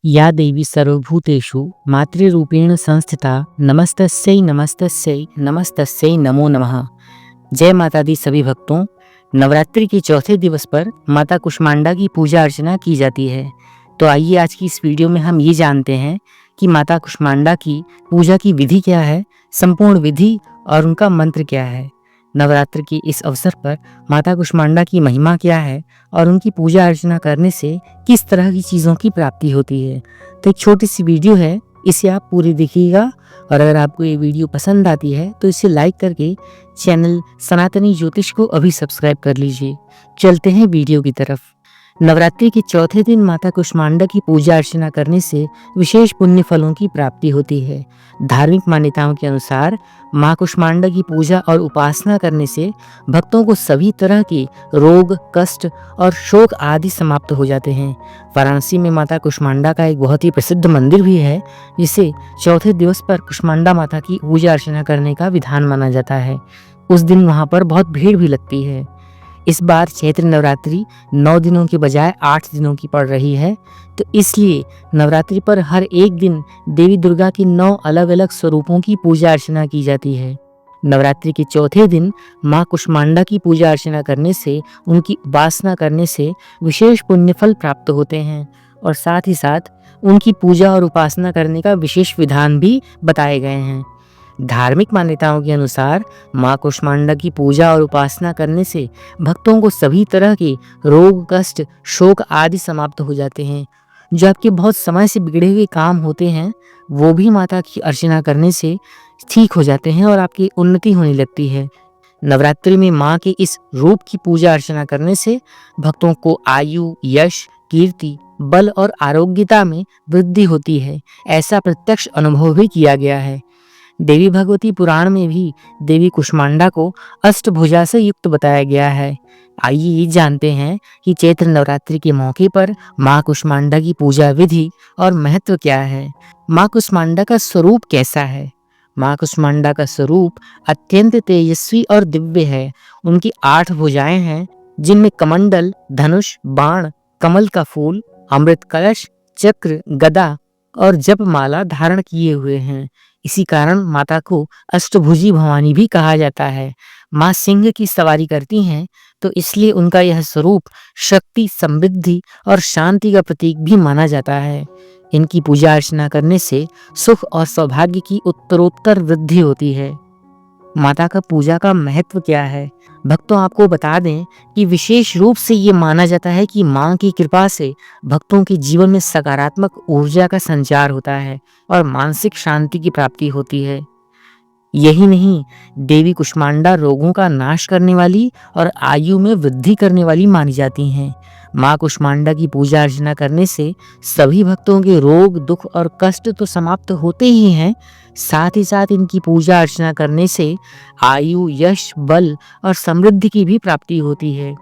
या देवी सर्वभूतेषु मातृरूपेण संस्थिता नमस्तस्यै नमस्तस्यै नमस्तस्यै नमो नमः। जय माता दी सभी भक्तों। नवरात्रि के चौथे दिवस पर माता कुष्मांडा की पूजा अर्चना की जाती है। तो आइए आज की इस वीडियो में हम ये जानते हैं कि माता कुष्मांडा की पूजा की विधि क्या है, संपूर्ण विधि और उनका मंत्र क्या है। नवरात्र के इस अवसर पर माता कुष्मांडा की महिमा क्या है और उनकी पूजा अर्चना करने से किस तरह की चीज़ों की प्राप्ति होती है। तो एक छोटी सी वीडियो है, इसे आप पूरी देखिएगा और अगर आपको ये वीडियो पसंद आती है तो इसे लाइक करके चैनल सनातनी ज्योतिष को अभी सब्सक्राइब कर लीजिए। चलते हैं वीडियो की तरफ। नवरात्रि के चौथे दिन माता कुष्मांडा की पूजा अर्चना करने से विशेष पुण्य फलों की प्राप्ति होती है। धार्मिक मान्यताओं के अनुसार मां कुष्मांडा की पूजा और उपासना करने से भक्तों को सभी तरह के रोग, कष्ट और शोक आदि समाप्त हो जाते हैं। वाराणसी में माता कुष्मांडा का एक बहुत ही प्रसिद्ध मंदिर भी है, जिसे चौथे दिवस पर कुष्मांडा माता की पूजा अर्चना करने का विधान माना जाता है। उस दिन वहां पर बहुत भीड़ भी लगती है। इस बार चैत्र नवरात्रि 9 दिनों के बजाय 8 दिनों की पड़ रही है, तो इसलिए नवरात्रि पर हर एक दिन देवी दुर्गा की 9 अलग अलग स्वरूपों की पूजा अर्चना की जाती है। नवरात्रि के चौथे दिन मां कुष्मांडा की पूजा अर्चना करने से, उनकी उपासना करने से विशेष पुण्य फल प्राप्त होते हैं और साथ ही साथ उनकी पूजा और उपासना करने का विशेष विधान भी बताए गए हैं। धार्मिक मान्यताओं के अनुसार मां कुष्मांडा की पूजा और उपासना करने से भक्तों को सभी तरह के रोग, कष्ट, शोक आदि समाप्त हो जाते हैं। जो आपके बहुत समय से बिगड़े हुए काम होते हैं, वो भी माता की अर्चना करने से ठीक हो जाते हैं और आपकी उन्नति होने लगती है। नवरात्रि में मां के इस रूप की पूजा अर्चना करने से भक्तों को आयु, यश, कीर्ति, बल और आरोग्यता में वृद्धि होती है। ऐसा प्रत्यक्ष अनुभव भी किया गया है। देवी भगवती पुराण में भी देवी कुष्मांडा को अष्टभुजा से युक्त बताया गया है। आइए ये जानते हैं कि चैत्र नवरात्रि के मौके पर मां कुष्मांडा की पूजा विधि और महत्व क्या है। मां कुष्मांडा का स्वरूप कैसा है? मां कुष्मांडा का स्वरूप अत्यंत तेजस्वी और दिव्य है। उनकी 8 भुजाएं हैं, जिनमें कमंडल, धनुष, बाण, कमल का फूल, अमृत कलश, चक्र, गदा और जपमाला धारण किए हुए हैं। इसी कारण माता को अष्टभुजी भवानी भी कहा जाता है। माँ सिंह की सवारी करती हैं, तो इसलिए उनका यह स्वरूप शक्ति, समृद्धि और शांति का प्रतीक भी माना जाता है। इनकी पूजा अर्चना करने से सुख और सौभाग्य की उत्तरोत्तर वृद्धि होती है। माता का पूजा का महत्व क्या है? भक्तों, आपको बता दें कि विशेष रूप से ये माना जाता है कि मां की कृपा से भक्तों के जीवन में सकारात्मक ऊर्जा का संचार होता है और मानसिक शांति की प्राप्ति होती है। यही नहीं, देवी कुष्मांडा रोगों का नाश करने वाली और आयु में वृद्धि करने वाली मानी जाती हैं। मां कुष्मांडा की पूजा अर्चना करने से सभी भक्तों के रोग, दुख और कष्ट तो समाप्त होते ही हैं, साथ ही साथ इनकी पूजा अर्चना करने से आयु, यश, बल और समृद्धि की भी प्राप्ति होती है।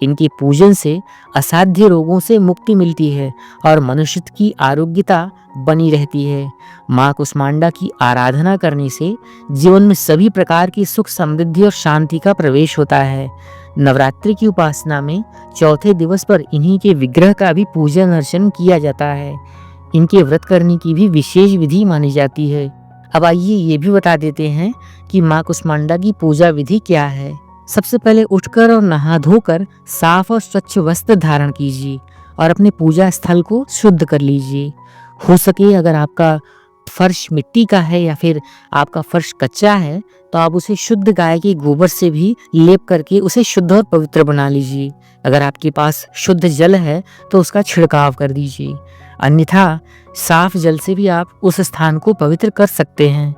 इनके पूजन से असाध्य रोगों से मुक्ति मिलती है और मनुष्य की आरोग्यता बनी रहती है। मां कुष्मांडा की आराधना करने से जीवन में सभी प्रकार की सुख, समृद्धि और शांति का प्रवेश होता है। नवरात्रि की उपासना में चौथे दिवस पर इन्हीं के विग्रह का भी पूजन अर्चन किया जाता है। इनके व्रत करने की भी विशेष विधि मानी जाती है। अब आइए ये भी बता देते हैं कि मां कुष्मांडा की पूजा विधि क्या है। सबसे पहले उठकर और नहा धोकर साफ और स्वच्छ वस्त्र धारण कीजिए और अपने पूजा स्थल को शुद्ध कर लीजिए। हो सके अगर आपका फर्श मिट्टी का है या फिर आपका फर्श कच्चा है, तो आप उसे शुद्ध गाय के गोबर से भी लेप करके उसे शुद्ध और पवित्र बना लीजिए। अगर आपके पास शुद्ध जल है तो उसका छिड़काव कर दीजिए, अन्यथा साफ जल से भी आप उस स्थान को पवित्र कर सकते हैं।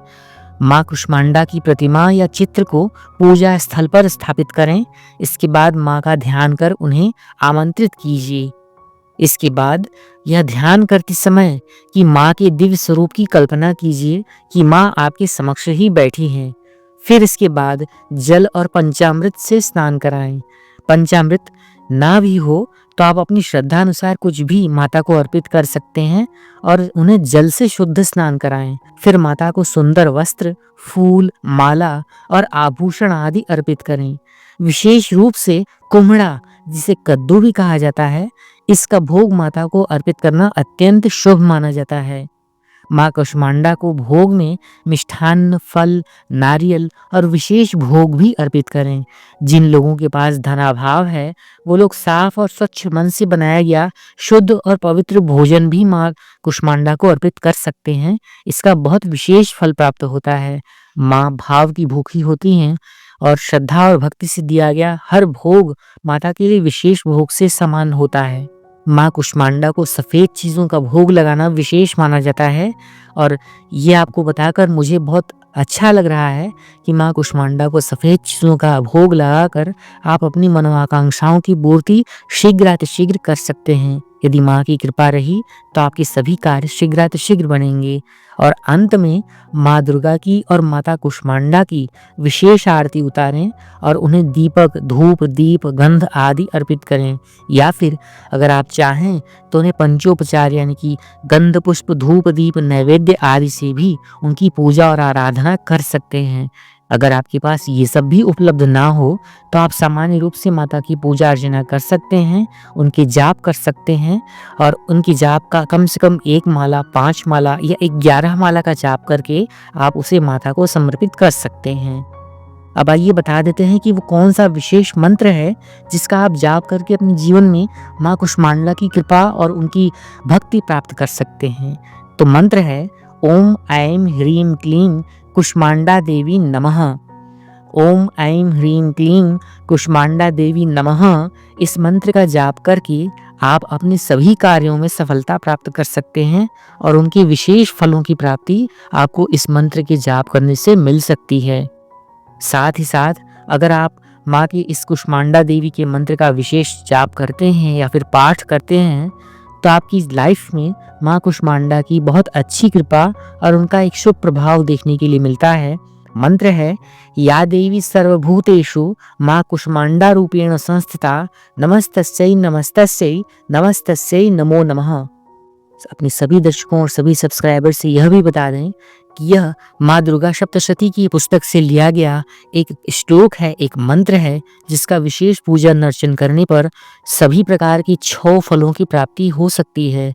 मां कुष्मांडा की प्रतिमा या चित्र को पूजा स्थल पर स्थापित करें। इसके बाद मां का ध्यान कर उन्हें आमंत्रित कीजिए। इसके बाद यह ध्यान करते समय कि मां के दिव्य स्वरूप की कल्पना कीजिए कि मां आपके समक्ष ही बैठी हैं। फिर इसके बाद जल और पंचामृत से स्नान कराएं। पंचामृत ना भी हो तो आप अपनी श्रद्धा अनुसार कुछ भी माता को अर्पित कर सकते हैं और उन्हें जल से शुद्ध स्नान कराएं। फिर माता को सुंदर वस्त्र, फूल, माला और आभूषण आदि अर्पित करें। विशेष रूप से कुम्हड़ा, जिसे कद्दू भी कहा जाता है, इसका भोग माता को अर्पित करना अत्यंत शुभ माना जाता है। माँ कुष्मांडा को भोग में मिष्ठान्न, फल, नारियल और विशेष भोग भी अर्पित करें। जिन लोगों के पास धनाभाव है वो लोग साफ और स्वच्छ मन से बनाया गया शुद्ध और पवित्र भोजन भी माँ कुष्मांडा को अर्पित कर सकते हैं। इसका बहुत विशेष फल प्राप्त होता है। माँ भाव की भूखी होती हैं और श्रद्धा और भक्ति से दिया गया हर भोग माता के लिए विशेष भोग से समान होता है। माँ कुष्मांडा को सफ़ेद चीज़ों का भोग लगाना विशेष माना जाता है और ये आपको बताकर मुझे बहुत अच्छा लग रहा है कि माँ कुष्मांडा को सफ़ेद चीज़ों का भोग लगाकर आप अपनी मनोकांक्षाओं की पूर्ति शीघ्र कर सकते हैं। यदि माँ की कृपा रही तो आपके सभी कार्य शीघ्र बनेंगे। और अंत में माँ दुर्गा की और माता कुष्मांडा की विशेष आरती उतारें और उन्हें दीपक, धूप, दीप, गंध आदि अर्पित करें। या फिर अगर आप चाहें तो उन्हें पंचोपचार यानी कि गंध, पुष्प, धूप, दीप, नैवेद्य आदि से भी उनकी पूजा और आराधना कर सकते हैं। अगर आपके पास ये सब भी उपलब्ध ना हो तो आप सामान्य रूप से माता की पूजा अर्चना कर सकते हैं, उनके जाप कर सकते हैं और उनकी जाप का कम से कम 1 माला, 5 माला या 11 माला का जाप करके आप उसे माता को समर्पित कर सकते हैं। अब आइए बता देते हैं कि वो कौन सा विशेष मंत्र है जिसका आप जाप करके अपने जीवन में माँ कुष्मांडा की कृपा और उनकी भक्ति प्राप्त कर सकते हैं। तो मंत्र है ओम ऐं ह्रीं क्लीं कुष्मांडा देवी नमः। ओम ऐं ह्रीं क्लीं कुष्मांडा देवी नमः। इस मंत्र का जाप करके आप अपने सभी कार्यों में सफलता प्राप्त कर सकते हैं और उनके विशेष फलों की प्राप्ति आपको इस मंत्र के जाप करने से मिल सकती है। साथ ही साथ अगर आप माँ की इस कुष्मांडा देवी के मंत्र का विशेष जाप करते हैं या फिर पाठ करते हैं तो आपकी लाइफ में माँ कुष्मांडा की बहुत अच्छी कृपा और उनका एक शुभ प्रभाव देखने के लिए मिलता है। मंत्र है या देवी सर्वभूतेषु माँ कुष्मांडा रूपेण संस्थिता नमस्तस्यै नमस्तस्यै नमस्तस्यै नमो नमः। अपने सभी दर्शकों और सभी सब्सक्राइबर से यह भी बता दें कि यह माँ दुर्गा सप्तशती की पुस्तक से लिया गया एक श्लोक है, एक मंत्र है जिसका विशेष पूजन अर्चन करने पर सभी प्रकार की 6 फलों की प्राप्ति हो सकती है।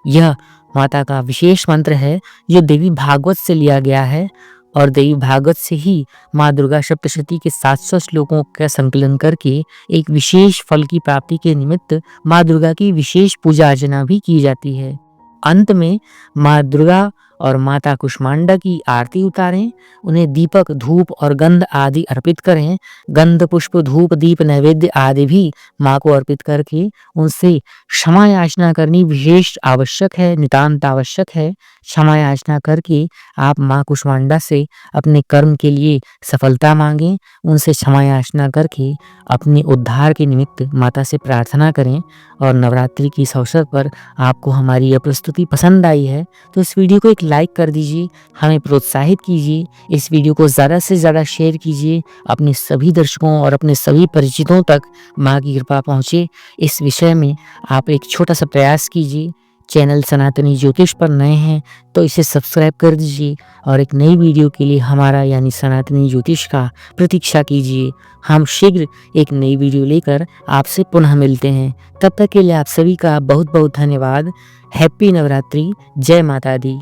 यह माता का विशेष मंत्र है जो देवी भागवत से लिया गया है और देवी भागवत से ही माँ दुर्गा सप्तशती के 700 श्लोकों का संकलन करके एक विशेष फल की प्राप्ति के निमित्त माँ दुर्गा की विशेष पूजा अर्चना भी की जाती है। अंत में माँ दुर्गा और माता कुष्मांडा की आरती उतारें, उन्हें दीपक, धूप और गंध आदि अर्पित करें। गंध, पुष्प, धूप, दीप, नैवेद्य आदि भी माँ को अर्पित करके उनसे क्षमा याचना करनी विशेष आवश्यक है, नितांत आवश्यक है। क्षमा याचना करके आप माँ कुष्मांडा से अपने कर्म के लिए सफलता मांगें, उनसे क्षमा याचना करके अपने उद्धार के निमित्त माता से प्रार्थना करें। और नवरात्रि की इस अवसर पर आपको हमारी यह प्रस्तुति पसंद आई है तो इस वीडियो को एक लाइक कर दीजिए, हमें प्रोत्साहित कीजिए। इस वीडियो को ज़्यादा से ज़्यादा शेयर कीजिए, अपने सभी दर्शकों और अपने सभी परिचितों तक माँ की कृपा पहुँचे। इस विषय में आप एक छोटा सा प्रयास कीजिए। चैनल सनातनी ज्योतिष पर नए हैं तो इसे सब्सक्राइब कर दीजिए और एक नई वीडियो के लिए हमारा यानी सनातनी ज्योतिष का प्रतीक्षा कीजिए। हम शीघ्र एक नई वीडियो लेकर आपसे पुनः मिलते हैं। तब तक के लिए आप सभी का बहुत बहुत धन्यवाद। हैप्पी नवरात्रि। जय माता दी।